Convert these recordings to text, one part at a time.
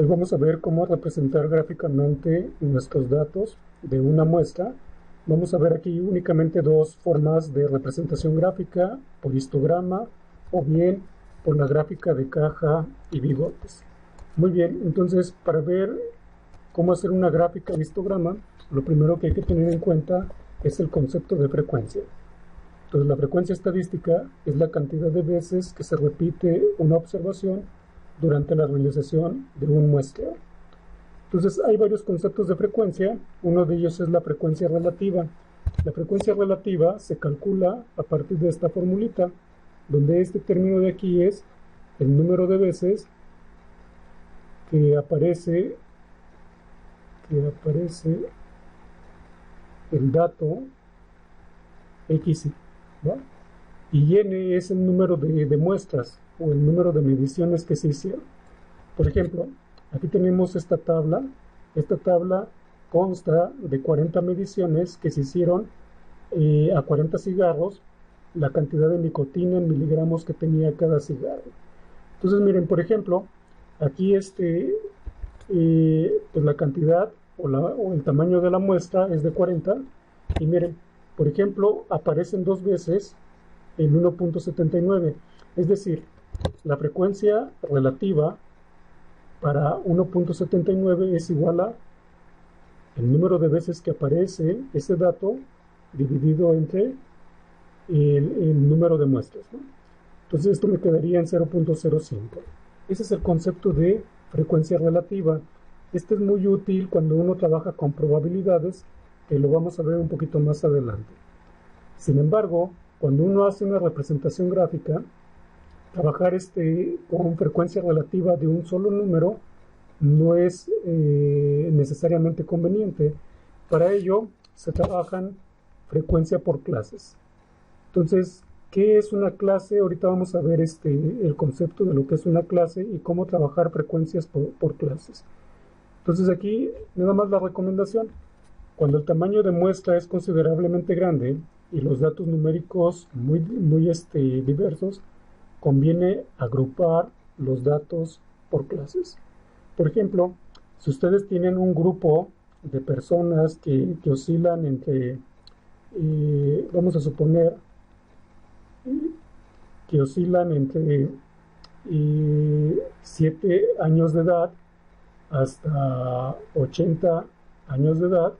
Hoy vamos a ver cómo representar gráficamente nuestros datos de una muestra. Vamos a ver aquí únicamente dos formas de representación gráfica, por histograma o bien por la gráfica de caja y bigotes. Muy bien, entonces para ver cómo hacer una gráfica de histograma, lo primero que hay que tener en cuenta es el concepto de frecuencia. Entonces la frecuencia estadística es la cantidad de veces que se repite una observación durante la realización de un muestreo. Entonces hay varios conceptos de frecuencia, uno de ellos es la frecuencia relativa. La frecuencia relativa se calcula a partir de esta formulita, donde este término de aquí es el número de veces que aparece el dato X, ¿va? Y n es el número de muestras o el número de mediciones que se hicieron. Por ejemplo, aquí tenemos esta tabla. Esta tabla consta de 40 mediciones que se hicieron a 40 cigarros, la cantidad de nicotina en miligramos que tenía cada cigarro. Entonces miren, por ejemplo, aquí pues la cantidad o el tamaño de la muestra es de 40 y miren, por ejemplo, aparecen dos veces en 1.79, es decir, la frecuencia relativa para 1.79 es igual a el número de veces que aparece ese dato dividido entre el número de muestras, ¿no? Entonces esto me quedaría en 0.05. Ese es el concepto de frecuencia relativa. Este es muy útil cuando uno trabaja con probabilidades, que lo vamos a ver un poquito más adelante. Sin embargo, cuando uno hace una representación gráfica, trabajar con frecuencia relativa de un solo número no es necesariamente conveniente. Para ello se trabajan frecuencia por clases. Entonces, ¿qué es una clase? Ahorita vamos a ver el concepto de lo que es una clase y cómo trabajar frecuencias por clases. Entonces aquí nada más la recomendación: cuando el tamaño de muestra es considerablemente grande y los datos numéricos muy diversos, conviene agrupar los datos por clases. Por ejemplo, si ustedes tienen un grupo de personas que oscilan entre, vamos a suponer, que oscilan entre 7 años de edad hasta 80 años de edad,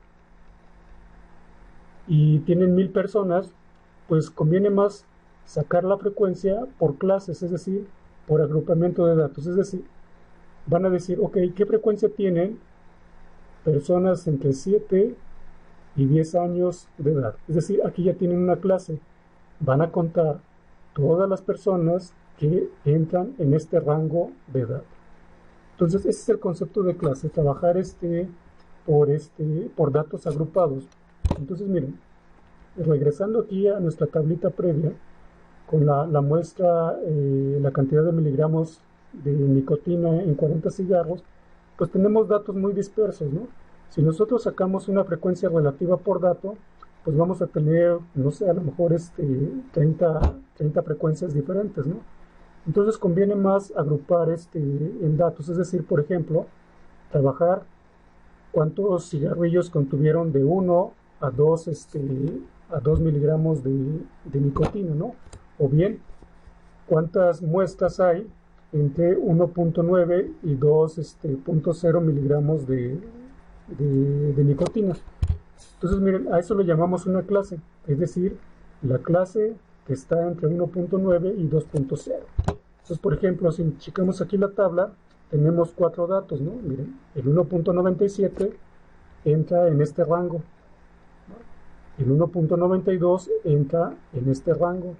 y tienen 1000 personas, pues conviene más sacar la frecuencia por clases, es decir, por agrupamiento de datos. Es decir, van a decir, ok, ¿qué frecuencia tienen personas entre 7 y 10 años de edad? Es decir, aquí ya tienen una clase. Van a contar todas las personas que entran en este rango de edad. Entonces, ese es el concepto de clase, trabajar por datos agrupados. Entonces, miren, regresando aquí a nuestra tablita previa, con la muestra, la cantidad de miligramos de nicotina en 40 cigarros, pues tenemos datos muy dispersos, ¿no? Si nosotros sacamos una frecuencia relativa por dato, pues vamos a tener, no sé, a lo mejor 30 frecuencias diferentes, ¿no? Entonces conviene más agrupar en datos, es decir, por ejemplo, trabajar cuántos cigarrillos contuvieron de 1 a 2 miligramos de nicotina, ¿no? O bien, cuántas muestras hay entre 1.9 y 2.0 miligramos de nicotina. Entonces, miren, a eso lo llamamos una clase, es decir, la clase que está entre 1.9 y 2.0. Entonces, por ejemplo, si checamos aquí la tabla, tenemos 4 datos, ¿no? Miren, el 1.97 entra en este rango, ¿no? El 1.92 entra en este rango,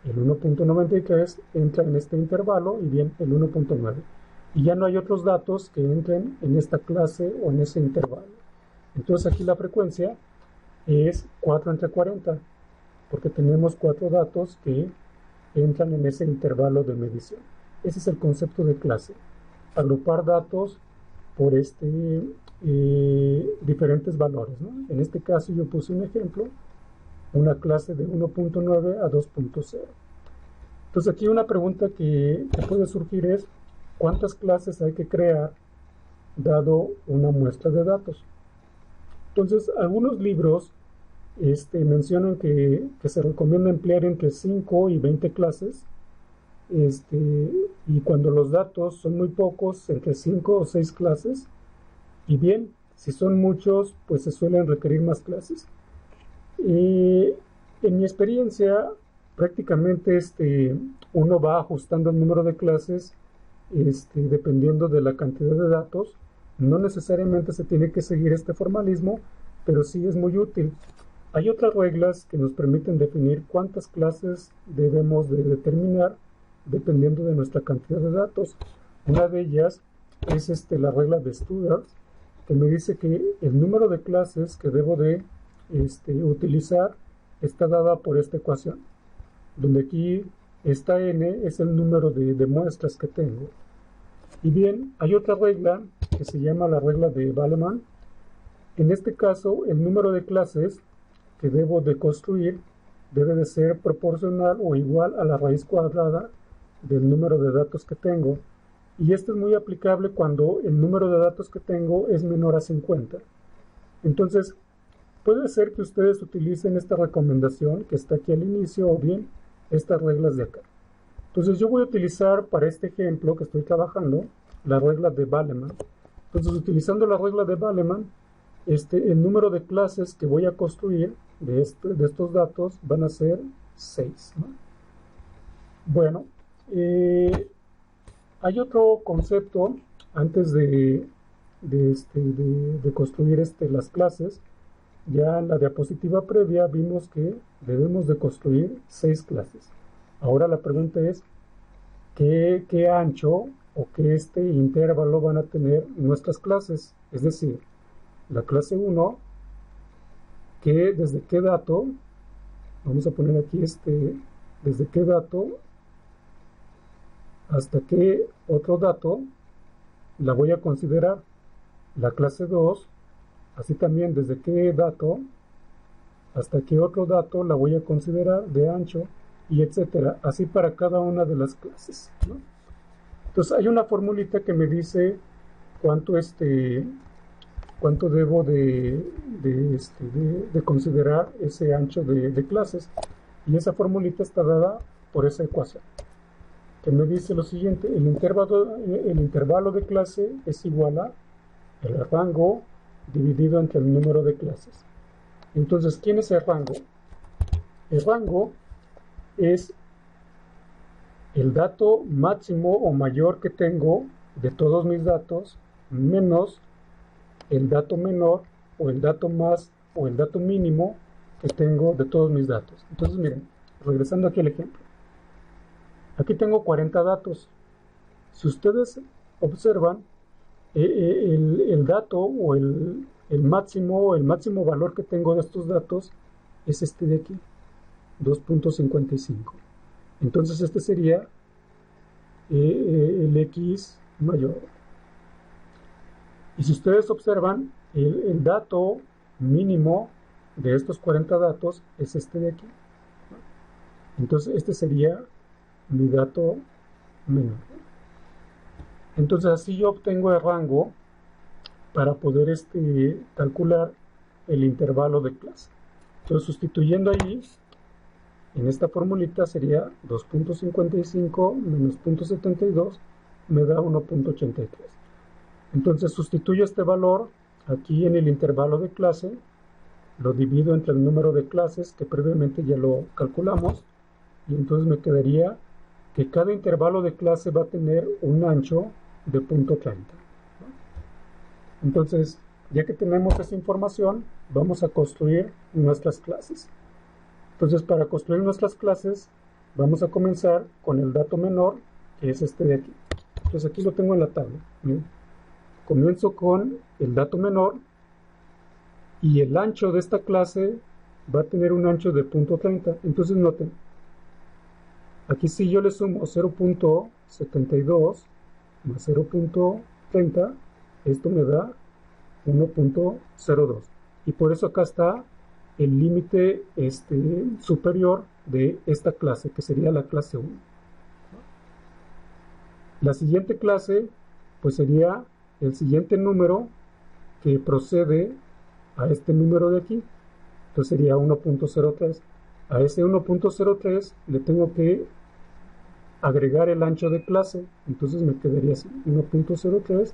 el 1.93 entra en este intervalo y bien el 1.9. Y ya no hay otros datos que entren en esta clase o en ese intervalo. Entonces aquí la frecuencia es 4 entre 40, porque tenemos 4 datos que entran en ese intervalo de medición. Ese es el concepto de clase: agrupar datos por diferentes valores, ¿no? En este caso yo puse un ejemplo, una clase de 1.9 a 2.0. Entonces aquí una pregunta que puede surgir es: ¿cuántas clases hay que crear dado una muestra de datos. Entonces, algunos libros mencionan que se recomienda emplear entre 5 y 20 clases, y cuando los datos son muy pocos, entre 5 o 6 clases, y bien, si son muchos, pues se suelen requerir más clases. Y en mi experiencia, prácticamente uno va ajustando el número de clases dependiendo de la cantidad de datos. No necesariamente se tiene que seguir este formalismo, pero sí es muy útil. Hay otras reglas que nos permiten definir cuántas clases debemos de determinar dependiendo de nuestra cantidad de datos. Una de ellas es la regla de Studer, que me dice que el número de clases que debo de utilizar está dada por esta ecuación, donde aquí esta n es el número de muestras que tengo. Y bien, hay otra regla que se llama la regla de Balaman. En este caso, el número de clases que debo de construir debe de ser proporcional o igual a la raíz cuadrada del número de datos que tengo. Y esto es muy aplicable cuando el número de datos que tengo es menor a 50. Entonces, puede ser que ustedes utilicen esta recomendación que está aquí al inicio o bien estas reglas de acá. Entonces yo voy a utilizar para este ejemplo que estoy trabajando la regla de Balaman. Entonces utilizando la regla de Balaman, el número de clases que voy a construir de estos datos van a ser 6, ¿no? Bueno, hay otro concepto antes de construir las clases. Ya en la diapositiva previa vimos que debemos de construir 6 clases. Ahora la pregunta es, ¿qué ancho o qué intervalo van a tener nuestras clases? Es decir, la clase 1, desde qué dato, vamos a poner aquí desde qué dato hasta qué otro dato la voy a considerar. La clase 2, así también desde qué dato hasta qué otro dato la voy a considerar de ancho, y etcétera, así para cada una de las clases, ¿no? Entonces hay una formulita que me dice cuánto debo de considerar ese ancho de clases, y esa formulita está dada por esa ecuación que me dice lo siguiente: el intervalo de clase es igual a el rango dividido entre el número de clases. Entonces, ¿quién es el rango? El rango es el dato máximo o mayor que tengo de todos mis datos menos el dato menor o el dato más o el dato mínimo que tengo de todos mis datos. Entonces, miren, regresando aquí al ejemplo. Aquí tengo 40 datos. Si ustedes observan, el dato o el máximo valor que tengo de estos datos es este de aquí, 2.55. Entonces este sería el X mayor. Y si ustedes observan, el dato mínimo de estos 40 datos es este de aquí. Entonces este sería mi dato menor. Entonces así yo obtengo el rango para poder calcular el intervalo de clase. Entonces sustituyendo ahí, en esta formulita sería 2.55 menos 0.72 me da 1.83. Entonces sustituyo este valor aquí en el intervalo de clase, lo divido entre el número de clases que previamente ya lo calculamos, y entonces me quedaría que cada intervalo de clase va a tener un ancho de 0.30. Entonces, ya que tenemos esa información, vamos a construir nuestras clases. Entonces, para construir nuestras clases, vamos a comenzar con el dato menor, que es este de aquí. Entonces, aquí lo tengo en la tabla. Miren. Comienzo con el dato menor, y el ancho de esta clase va a tener un ancho de 0.30. Entonces, noten, aquí si yo le sumo 0.72 más 0.30, esto me da 1.02. Y por eso acá está el límite superior de esta clase, que sería la clase 1. La siguiente clase, pues sería el siguiente número que procede a este número de aquí. Entonces sería 1.03. A ese 1.03 le tengo que agregar el ancho de clase. Entonces me quedaría así, 1.03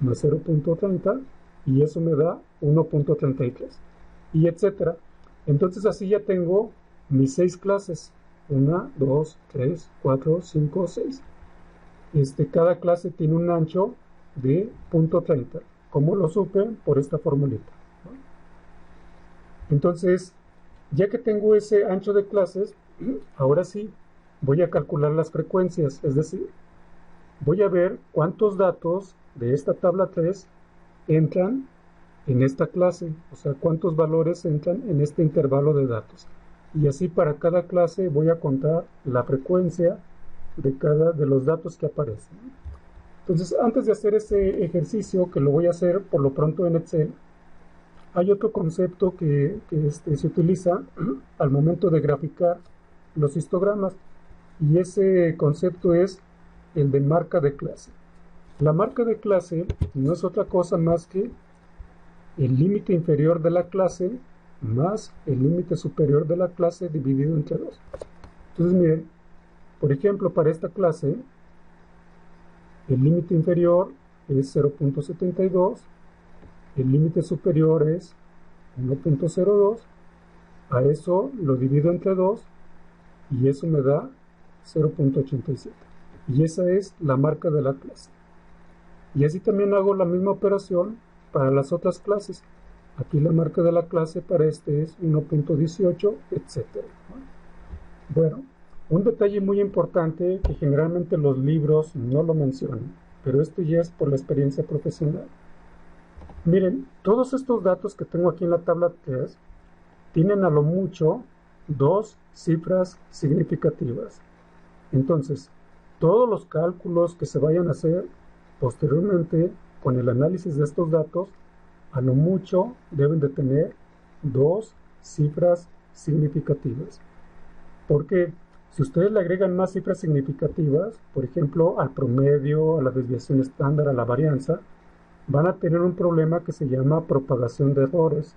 más 0.30, y eso me da 1.33, y etcétera. Entonces así ya tengo mis 6 clases. 1, 2, 3, 4, 5, 6. Cada clase tiene un ancho de 0.30. ¿Cómo lo supe? Por esta formulita. Entonces, ya que tengo ese ancho de clases, ahora sí voy a calcular las frecuencias, es decir, voy a ver cuántos datos de esta tabla 3 entran en esta clase, o sea, cuántos valores entran en este intervalo de datos. Y así para cada clase voy a contar la frecuencia de cada de los datos que aparecen. Entonces, antes de hacer ese ejercicio, que lo voy a hacer por lo pronto en Excel, hay otro concepto que se utiliza al momento de graficar los histogramas, y ese concepto es el de marca de clase. La marca de clase no es otra cosa más que el límite inferior de la clase más el límite superior de la clase dividido entre 2. Entonces miren, por ejemplo, para esta clase, el límite inferior es 0.72, el límite superior es 1.02, a eso lo divido entre 2 y eso me da 0.87. Y esa es la marca de la clase. Y así también hago la misma operación para las otras clases. Aquí la marca de la clase para este es 1.18, etc. Bueno, un detalle muy importante que generalmente los libros no lo mencionan, pero esto ya es por la experiencia profesional. Miren, todos estos datos que tengo aquí en la tabla 3 tienen a lo mucho 2 cifras significativas. Entonces, todos los cálculos que se vayan a hacer posteriormente con el análisis de estos datos, a lo mucho deben de tener 2 cifras significativas. Porque si ustedes le agregan más cifras significativas, por ejemplo, al promedio, a la desviación estándar, a la varianza, van a tener un problema que se llama propagación de errores.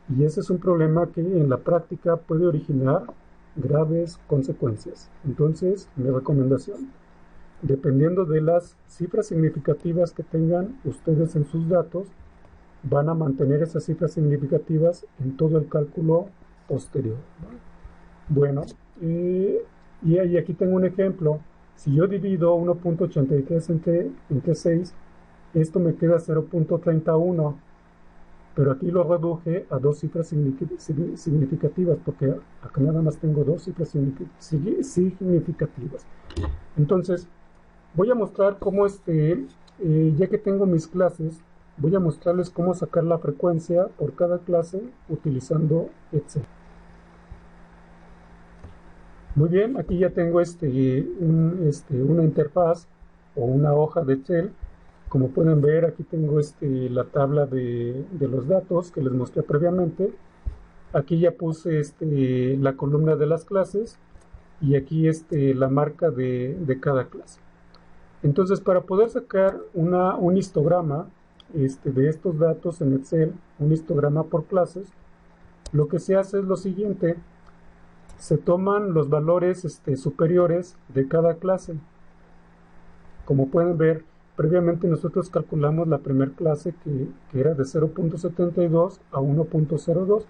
Y ese es un problema que en la práctica puede originar graves consecuencias. Entonces, mi recomendación, dependiendo de las cifras significativas que tengan ustedes en sus datos, van a mantener esas cifras significativas en todo el cálculo posterior. Bueno, y aquí tengo un ejemplo. Si yo divido 1.83 entre 6, esto me queda 0.31, pero aquí lo reduje a 2 cifras significativas, porque acá nada más tengo 2 cifras significativas. Entonces, voy a mostrar cómo ya que tengo mis clases, voy a mostrarles cómo sacar la frecuencia por cada clase utilizando Excel. Muy bien, aquí ya tengo una interfaz o una hoja de Excel. Como pueden ver, aquí tengo la tabla de los datos que les mostré previamente. Aquí ya puse la columna de las clases y aquí la marca de cada clase. Entonces, para poder sacar un histograma de estos datos en Excel, un histograma por clases, lo que se hace es lo siguiente: se toman los valores superiores de cada clase. Como pueden ver, previamente nosotros calculamos la primera clase que era de 0.72 a 1.02,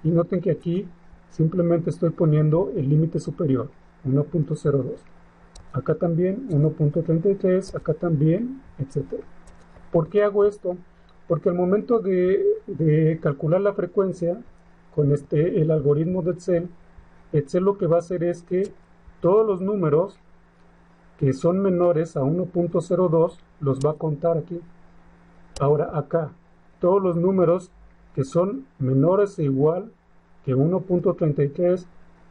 y noten que aquí simplemente estoy poniendo el límite superior, 1.02. Acá también 1.33, acá también, etc. ¿Por qué hago esto? Porque al momento de calcular la frecuencia con el algoritmo de Excel lo que va a hacer es que todos los números que son menores a 1.02 los va a contar aquí. Ahora acá, todos los números que son menores e igual que 1.33,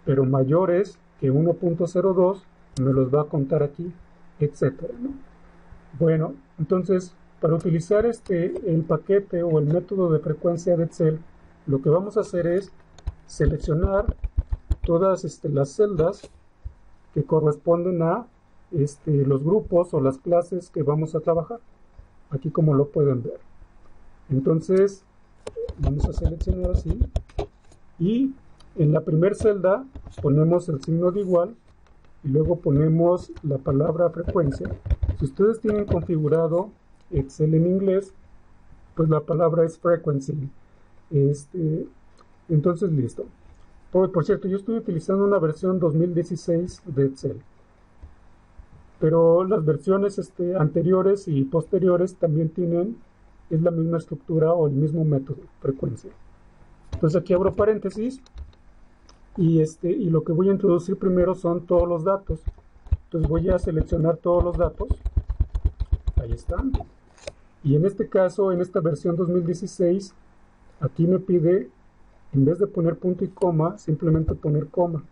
pero mayores que 1.02, me los va a contar aquí, etcétera, ¿no? Bueno, entonces, para utilizar el paquete o el método de frecuencia de Excel, lo que vamos a hacer es seleccionar todas las celdas que corresponden a los grupos o las clases que vamos a trabajar. aquí como lo pueden ver. Entonces vamos a seleccionar así y en la primera celda ponemos el signo de igual y luego ponemos la palabra frecuencia. Si ustedes tienen configurado Excel en inglés, pues la palabra es frequency. Entonces listo. Por cierto, yo estoy utilizando una versión 2016 de Excel, pero las versiones anteriores y posteriores también es la misma estructura o el mismo método, frecuencia. Entonces aquí abro paréntesis y lo que voy a introducir primero son todos los datos. Entonces voy a seleccionar todos los datos. Ahí están. Y en este caso, en esta versión 2016, aquí me pide, en vez de poner punto y coma, simplemente poner coma.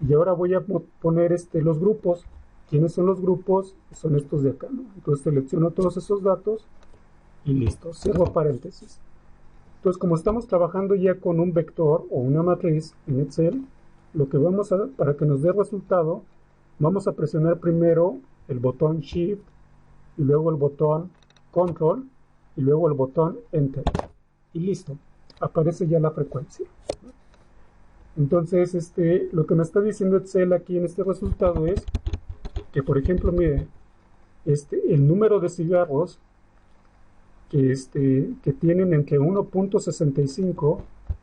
Y ahora voy a poner los grupos. ¿Quiénes son los grupos? Son estos de acá, ¿no? Entonces selecciono todos esos datos y listo, cierro paréntesis. Entonces, como estamos trabajando ya con un vector o una matriz en Excel, lo que vamos a, para que nos dé resultado, vamos a presionar primero el botón Shift y luego el botón Control y luego el botón Enter. Y listo, aparece ya la frecuencia. Entonces, lo que me está diciendo Excel aquí en este resultado es que, por ejemplo, mire, el número de cigarros que tienen entre 1.65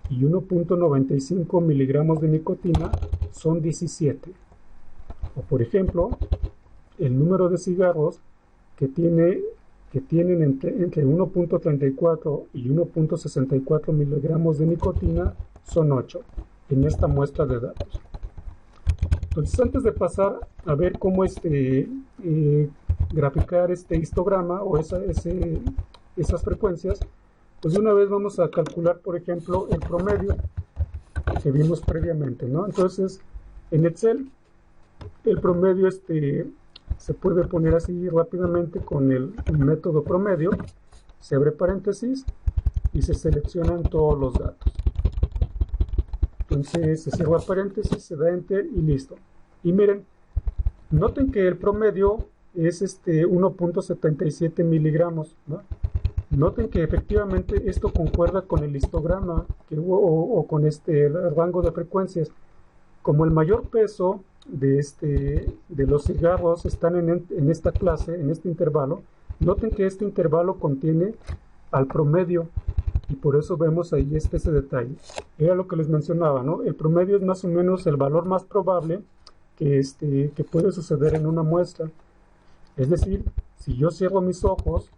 y 1.95 miligramos de nicotina son 17. O por ejemplo, el número de cigarros que tienen entre 1.34 y 1.64 miligramos de nicotina son 8 en esta muestra de datos. Entonces, antes de pasar a ver cómo graficar este histograma o esas frecuencias, pues de una vez vamos a calcular, por ejemplo, el promedio que vimos previamente, ¿no? Entonces, en Excel, el promedio se puede poner así rápidamente con el método promedio, se abre paréntesis y se seleccionan todos los datos. Entonces se cierra paréntesis, se da Enter y listo. Y miren, noten que el promedio es 1.77 miligramos, ¿no? Noten que efectivamente esto concuerda con el histograma o con el rango de frecuencias. Como el mayor peso de los cigarros están en esta clase, en este intervalo, noten que este intervalo contiene al promedio y por eso vemos ahí ese detalle. Era lo que les mencionaba, ¿no? El promedio es más o menos el valor más probable que puede suceder en una muestra. Es decir, si yo cierro mis ojos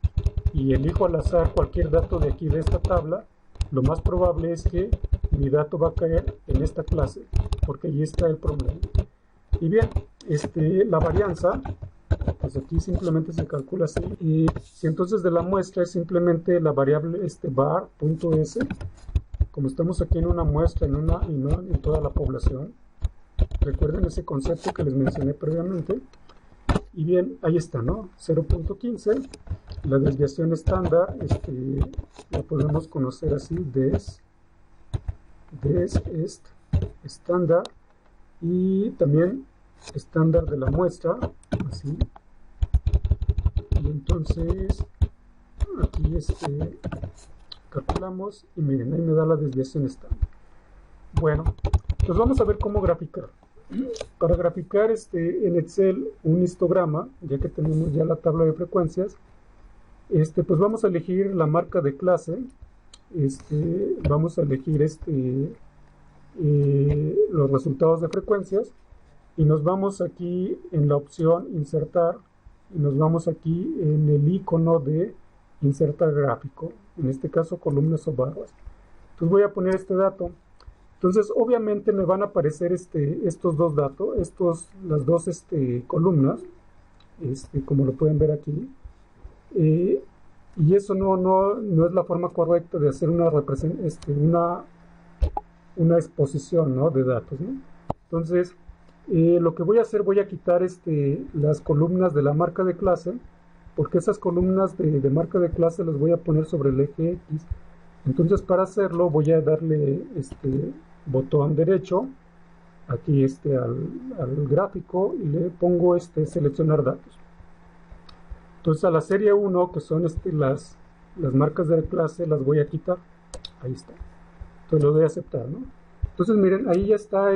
y elijo al azar cualquier dato de aquí de esta tabla, lo más probable es que mi dato va a caer en esta clase, porque ahí está el promedio. Y bien, la varianza, pues aquí simplemente se calcula así. Y si entonces de la muestra es simplemente la variable var.s, como estamos aquí en una muestra y no en toda la población, recuerden ese concepto que les mencioné previamente. Y bien, ahí está, ¿no? 0.15, la desviación estándar, la podemos conocer así, estándar, y también estándar de la muestra, así. Y entonces, aquí calculamos, y miren, ahí me da la desviación estándar. Bueno, pues vamos a ver cómo graficar. Para graficar en Excel un histograma, ya que tenemos ya la tabla de frecuencias, pues vamos a elegir la marca de clase, vamos a elegir los resultados de frecuencias y nos vamos aquí en la opción insertar y nos vamos aquí en el icono de insertar gráfico, en este caso columnas o barras. Entonces voy a poner este dato. Entonces, obviamente me van a aparecer estos dos datos, las dos columnas, como lo pueden ver aquí. Y eso no es la forma correcta de hacer una exposición, ¿no?, de datos, ¿no? Entonces, lo que voy a hacer, voy a quitar las columnas de la marca de clase, porque esas columnas de marca de clase las voy a poner sobre el eje X. Entonces, para hacerlo, voy a darle botón derecho aquí al gráfico y le pongo seleccionar datos. Entonces a la serie 1, que son las marcas de la clase, las voy a quitar. Ahí está. Entonces lo doy a aceptar, ¿no? Entonces miren, ahí ya está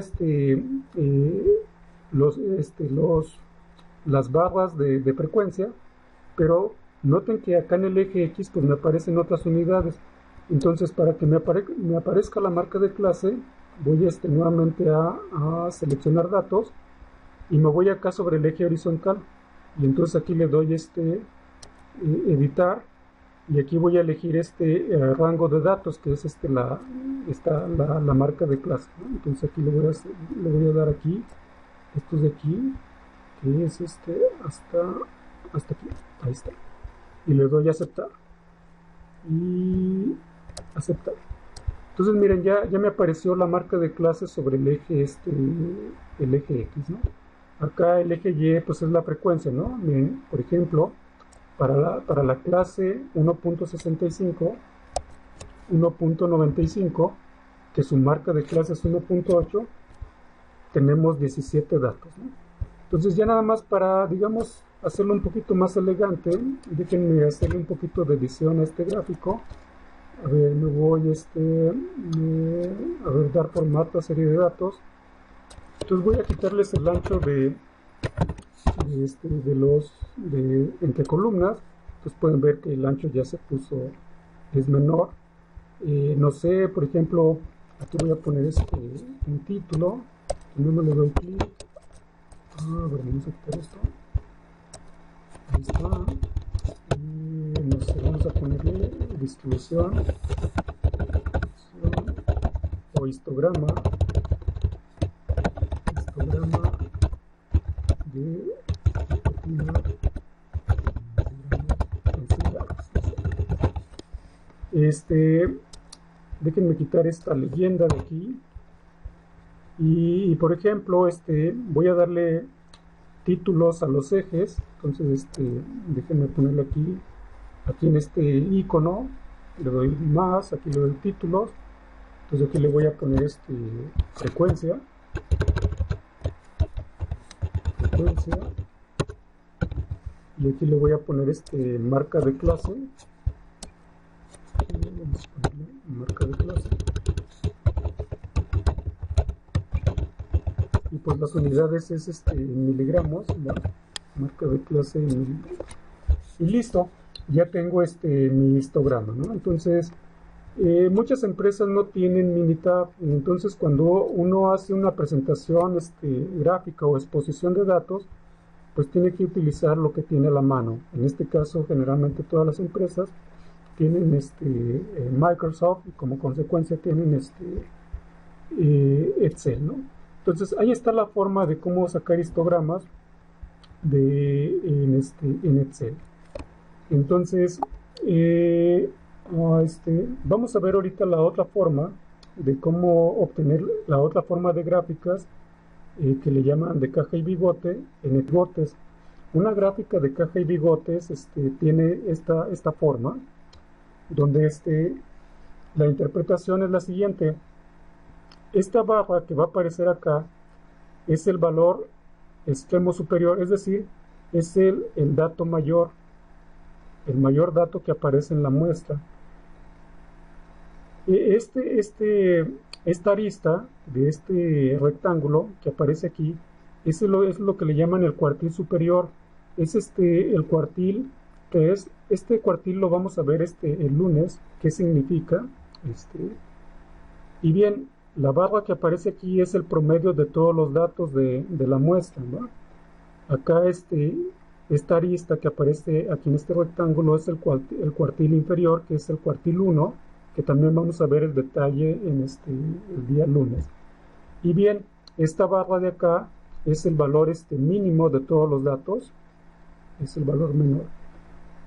las barras de frecuencia, pero noten que acá en el eje X pues me aparecen otras unidades. Entonces para que me aparezca la marca de clase, voy nuevamente a seleccionar datos y me voy acá sobre el eje horizontal. Y entonces aquí le doy editar, y aquí voy a elegir rango de datos, que es la marca de clase, ¿no? Entonces aquí le voy a dar aquí, estos de aquí, que es hasta aquí, ahí está, y le doy a aceptar y aceptar. Entonces miren, ya me apareció la marca de clase sobre el eje el eje X, ¿no? Acá el eje Y pues es la frecuencia, ¿no? Miren, por ejemplo, para la clase 1.65, 1.95, que su marca de clase es 1.8, tenemos 17 datos, ¿no? Entonces ya nada más para, digamos, hacerlo un poquito más elegante, déjenme hacerle un poquito de edición a este gráfico. A ver, me voy a ver, dar formato a serie de datos. Entonces voy a quitarles el ancho entre columnas. Entonces pueden ver que el ancho ya se puso, es menor. No sé, por ejemplo, aquí voy a poner un título. No le doy clic. A ver, vamos a quitar esto. Ahí está. No sé, vamos a ponerle distribución o histograma de déjenme quitar esta leyenda de aquí y por ejemplo voy a darle títulos a los ejes. Entonces déjenme ponerle aquí en este icono, le doy más, aquí le doy títulos. Entonces aquí le voy a poner frecuencia, y aquí le voy a poner marca de clase. Vamos a ponerle marca de clase, y pues las unidades es en miligramos, ¿no? Marca de clase en miligramos, y listo, ya tengo mi histograma, ¿no? Entonces muchas empresas no tienen Minitab, entonces cuando uno hace una presentación gráfica o exposición de datos, pues tiene que utilizar lo que tiene a la mano. En este caso, generalmente todas las empresas tienen Microsoft, y como consecuencia tienen Excel, ¿no? Entonces ahí está la forma de cómo sacar histogramas en Excel. Entonces vamos a ver ahorita la otra forma de cómo obtener la otra forma de gráficas que le llaman de caja y bigote en bigotes. Una gráfica de caja y bigotes tiene esta forma, donde la interpretación es la siguiente. Esta barra que va a aparecer acá es el valor extremo superior, es decir, es el dato mayor, el mayor dato que aparece en la muestra. Esta arista de este rectángulo que aparece aquí es lo que le llaman el cuartil superior. Es el cuartil que es, cuartil lo vamos a ver el lunes, qué significa. Y bien, la barra que aparece aquí es el promedio de todos los datos de la muestra, ¿no? Acá esta arista que aparece aquí en este rectángulo es el cuartil inferior, que es el cuartil 1, que también vamos a ver el detalle en el día lunes. Y bien, esta barra de acá es el valor mínimo de todos los datos, es el valor menor.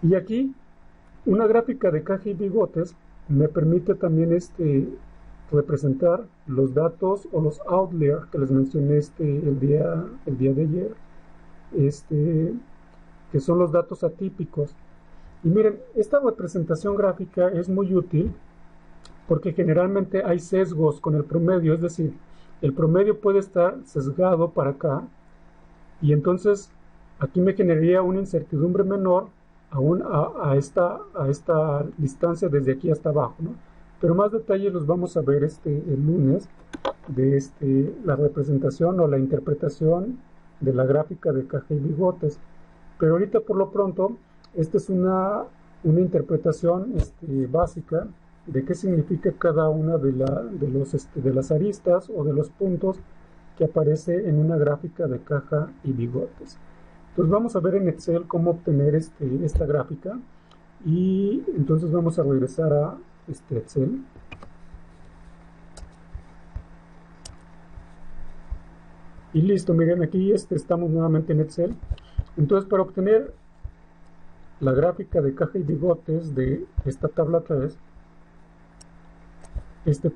Y aquí, una gráfica de caja y bigotes me permite también representar los datos o los outliers que les mencioné el día de ayer, que son los datos atípicos. Y miren, esta representación gráfica es muy útil porque generalmente hay sesgos con el promedio, es decir, el promedio puede estar sesgado para acá, y entonces aquí me generaría una incertidumbre menor aún a esta distancia desde aquí hasta abajo, ¿no? Pero más detalles los vamos a ver el lunes de la representación o la interpretación de la gráfica de caja y bigotes. Pero ahorita por lo pronto, esta es una interpretación básica de qué significa cada una de las aristas o de los puntos que aparece en una gráfica de caja y bigotes. Entonces vamos a ver en Excel cómo obtener esta gráfica, y entonces vamos a regresar a Excel. Y listo, miren, aquí estamos nuevamente en Excel. Entonces, para obtener la gráfica de caja y bigotes de esta tabla 3,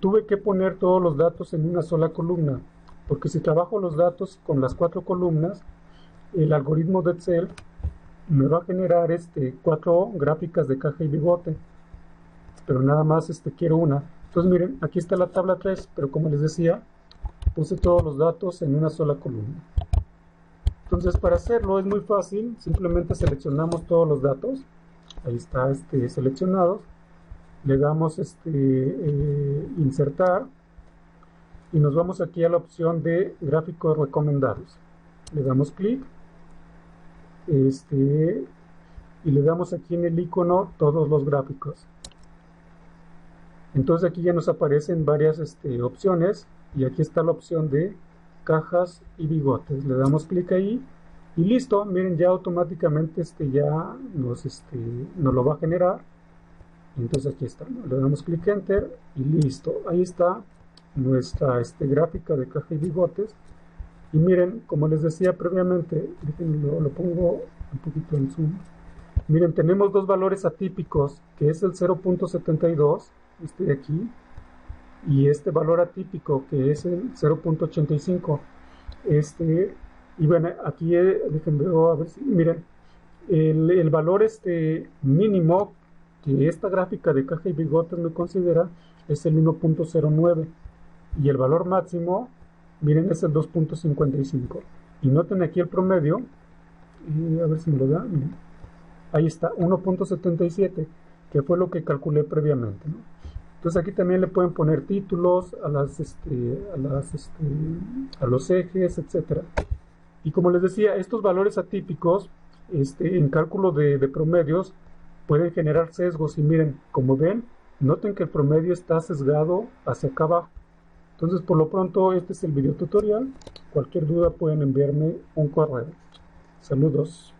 tuve que poner todos los datos en una sola columna, porque si trabajo los datos con las 4 columnas, el algoritmo de Excel me va a generar 4 gráficas de caja y bigote, pero nada más quiero una. Entonces miren, aquí está la tabla 3, pero como les decía, puse todos los datos en una sola columna. Entonces, para hacerlo es muy fácil, simplemente seleccionamos todos los datos, ahí está seleccionados, le damos insertar, y nos vamos aquí a la opción de gráficos recomendados. Le damos clic, y le damos aquí en el icono todos los gráficos. Entonces aquí ya nos aparecen varias opciones, y aquí está la opción de cajas y bigotes. Le damos clic ahí y listo. Miren, ya automáticamente ya nos lo va a generar. Entonces aquí está, ¿no? Le damos clic enter y listo. Ahí está nuestra gráfica de caja y bigotes. Y miren, como les decía previamente, lo pongo un poquito en zoom. Miren, tenemos dos valores atípicos, que es el 0.72, de aquí, y este valor atípico, que es el 0.85. Y bueno, aquí déjenme ver, a ver si, miren, el valor mínimo que esta gráfica de caja y bigotes me considera es el 1.09, y el valor máximo, miren, es el 2.55. Y noten aquí el promedio, y a ver si me lo da, miren, ahí está, 1.77, que fue lo que calculé previamente, ¿no? Entonces aquí también le pueden poner títulos a los ejes, etcétera. Y como les decía, estos valores atípicos en cálculo de promedios pueden generar sesgos. Y miren, como ven, noten que el promedio está sesgado hacia acá abajo. Entonces, por lo pronto, este es el video tutorial. Cualquier duda pueden enviarme un correo. Saludos.